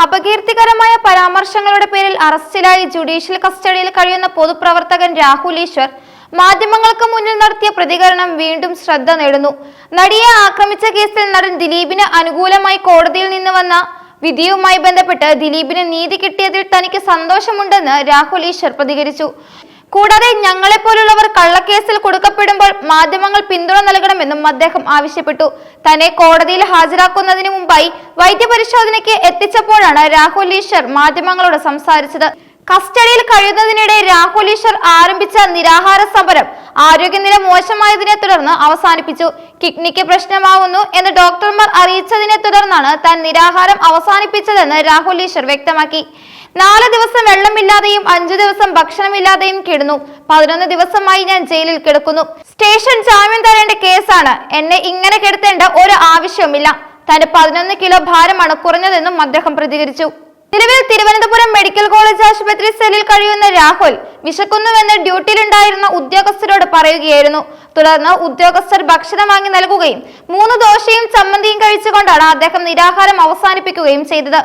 അപകീർത്തികരമായ പരാമർശങ്ങളുടെ പേരിൽ അറസ്റ്റിലായി ജുഡീഷ്യൽ കസ്റ്റഡിയിൽ കഴിയുന്ന പൊതുപ്രവർത്തകൻ രാഹുൽ ഈശ്വർ മാധ്യമങ്ങൾക്ക് മുന്നിൽ നടത്തിയ പ്രതികരണം വീണ്ടും ശ്രദ്ധ നേടുന്നു. നടിയെ ആക്രമിച്ച കേസിൽ നടൻ ദിലീപിന് അനുകൂലമായി കോടതിയിൽ നിന്ന് വന്ന വിധിയുമായി ബന്ധപ്പെട്ട് ദിലീപിന് നീതി കിട്ടിയതിൽ തനിക്ക് സന്തോഷമുണ്ടെന്ന് രാഹുൽ ഈശ്വർ പ്രതികരിച്ചു. കൂടാതെ ഞങ്ങളെപ്പോലുള്ളവർ കള്ളക്കേസിൽ കൊടുക്കപ്പെടുമ്പോൾ മാധ്യമങ്ങൾ പിന്തുണ നൽകണമെന്നും അദ്ദേഹം ആവശ്യപ്പെട്ടു. തന്നെ കോടതിയിൽ ഹാജരാക്കുന്നതിന് മുമ്പായി വൈദ്യപരിശോധനയ്ക്ക് എത്തിച്ചപ്പോഴാണ് രാഹുൽ ഈശ്വർ മാധ്യമങ്ങളോട് സംസാരിച്ചത്. കസ്റ്റഡിയിൽ കഴിയുന്നതിനിടെ രാഹുൽ ഈശ്വർ ആരംഭിച്ച നിരാഹാര സമരം ആരോഗ്യനില മോശമായതിനെ തുടർന്ന് അവസാനിപ്പിച്ചു. കിഡ്നിക്ക് പ്രശ്നമാവുന്നു എന്ന് ഡോക്ടർമാർ അറിയിച്ചതിനെ തുടർന്നാണ് താൻ നിരാഹാരം അവസാനിപ്പിച്ചതെന്ന് രാഹുൽ ഈശ്വർ വ്യക്തമാക്കി. 4 ദിവസം വെള്ളമില്ലാതെയും 5 ദിവസം ഭക്ഷണമില്ലാതെയും കിടന്നു. 11 ദിവസമായി ഞാൻ ജയിലിൽ കിടക്കുന്നു. സ്റ്റേഷൻ ജാമ്യം തരേണ്ട കേസാണ്. എന്നെ ഇങ്ങനെ കിടത്തേണ്ട ഒരു ആവശ്യവുമില്ല. തന്റെ 11 കിലോ ഭാരമാണ് കുറഞ്ഞതെന്നും അദ്ദേഹം പ്രതികരിച്ചു. നിലവിൽ തിരുവനന്തപുരം മെഡിക്കൽ കോളേജ് ആശുപത്രി സെല്ലിൽ കഴിയുന്ന രാഹുൽ വിശക്കുന്നുവെന്ന് ഡ്യൂട്ടിയിലുണ്ടായിരുന്ന ഉദ്യോഗസ്ഥരോട് പറയുകയായിരുന്നു. തുടർന്ന് ഉദ്യോഗസ്ഥർ ഭക്ഷണം വാങ്ങി നൽകുകയും 3 ദോശയും ചമ്മന്തിയും കഴിച്ചുകൊണ്ടാണ് അദ്ദേഹം നിരാഹാരം അവസാനിപ്പിക്കുകയും ചെയ്തത്.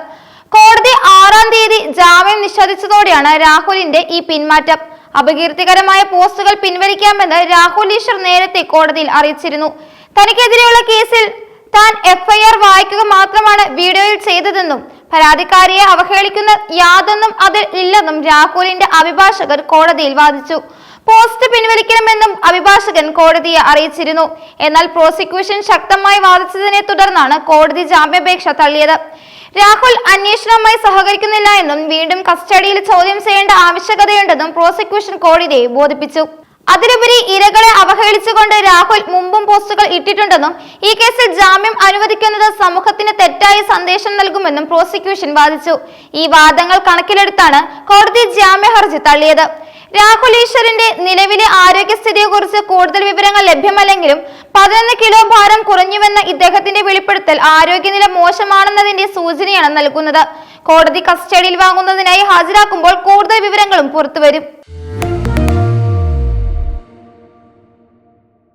കോടതി 6-ാം തീയതി ജാമ്യം നിഷേധിച്ചതോടെയാണ് രാഹുലിന്റെ ഈ പിന്മാറ്റം. അപകീർത്തികരമായ പോസ്റ്റുകൾ പിൻവലിക്കാമെന്ന് രാഹുൽ ഈശ്വർ നേരത്തെ കോടതിയിൽ അറിയിച്ചിരുന്നു. തനിക്കെതിരെയുള്ള കേസിൽ താൻ FIR വായിക്കുക മാത്രമാണ് വീഡിയോയിൽ ചെയ്തതെന്നും പരാതിക്കാരിയെ അവഹേളിക്കുന്ന യാതൊന്നും അതിൽ ഇല്ലെന്നും രാഹുലിന്റെ അഭിഭാഷകർ കോടതിയിൽ വാദിച്ചു. പോസ്റ്റ് പിൻവലിക്കണമെന്നും അഭിഭാഷകൻ കോടതിയെ അറിയിച്ചിരുന്നു. എന്നാൽ പ്രോസിക്യൂഷൻ ശക്തമായി വാദിച്ചതിനെ തുടർന്നാണ് കോടതി ജാമ്യാപേക്ഷ തള്ളിയത്. രാഹുൽ അന്വേഷണവുമായി സഹകരിക്കുന്നില്ല എന്നും വീണ്ടും കസ്റ്റഡിയിൽ ചോദ്യം ചെയ്യേണ്ട ആവശ്യകതയുണ്ടെന്നും പ്രോസിക്യൂഷൻ കോടതിയെ ബോധിപ്പിച്ചു. അതിലുപരി ഇരകളെ അവഹേളിച്ചുകൊണ്ട് രാഹുൽ മുമ്പും പോസ്റ്റുകൾ ഇട്ടിട്ടുണ്ടെന്നും ഈ കേസിൽ ജാമ്യം അനുവദിക്കുന്നത് സമൂഹത്തിന് തെറ്റായ സന്ദേശം നൽകുമെന്നും പ്രോസിക്യൂഷൻ വാദിച്ചു. ഈ വാദങ്ങൾ കണക്കിലെടുത്താണ് കോടതി ജാമ്യ ഹർജി തള്ളിയത്. രാഹുൽ ഈശ്വറിന്റെ നിലവിലെ ആരോഗ്യസ്ഥിതിയെക്കുറിച്ച് കൂടുതൽ വിവരങ്ങൾ ലഭ്യമല്ലെങ്കിലും 11 കിലോ ഭാരം കുറഞ്ഞുവെന്ന ഇദ്ദേഹത്തിന്റെ വെളിപ്പെടുത്തൽ ആരോഗ്യനില മോശമാണെന്നതിന്റെ സൂചനയാണ് നൽകുന്നത്. കോടതി കസ്റ്റഡിയിൽ വാങ്ങുന്നതിനായി ഹാജരാക്കുമ്പോൾ കൂടുതൽ വിവരങ്ങളും പുറത്തുവരും.